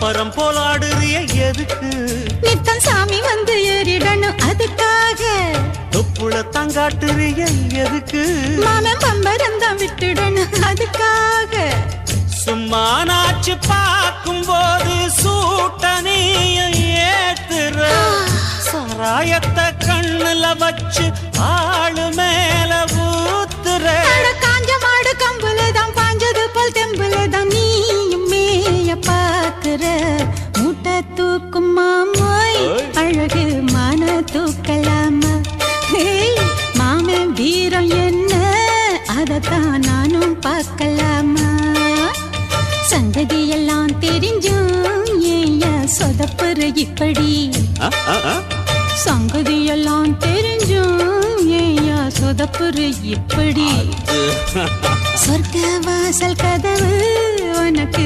பம்பரம் போல் ஆடுறிய எதுக்கு? நித்தம் சாமி வந்து ஏறிடணும் அதுக்காக. தொப்புள தங்காட்டுறிய எதுக்கு? மாமன் பம்பரம் தான் விட்டுடணும் அதுக்காக. சும்மா நாச்சு பார்க்கும் போது சூட்டனையும் ஏத்துற. சாராயத்தை கண்ணுல வச்சு ஆளு மேல ஊத்துற. காஞ்ச மாடு கம்புலதான் பாஞ்சது போல் தெம்புலதான் நீயும் மேய பாக்குற. மூட்டை தூக்கும் மாமாய் அழகு மான தூக்கலாமா? மாமன் வீரம் என்ன அதத்தான் நானும் பார்க்கலாமா? சங்கதியெல்லாம் தெரிஞ்சும் ஏயா சொதப்புற இப்படி? சங்கதியெல்லாம் தெரிஞ்சும் ஏயா சொதப்புற இப்படி? சொர்க்க வாசல் கதவு உனக்கு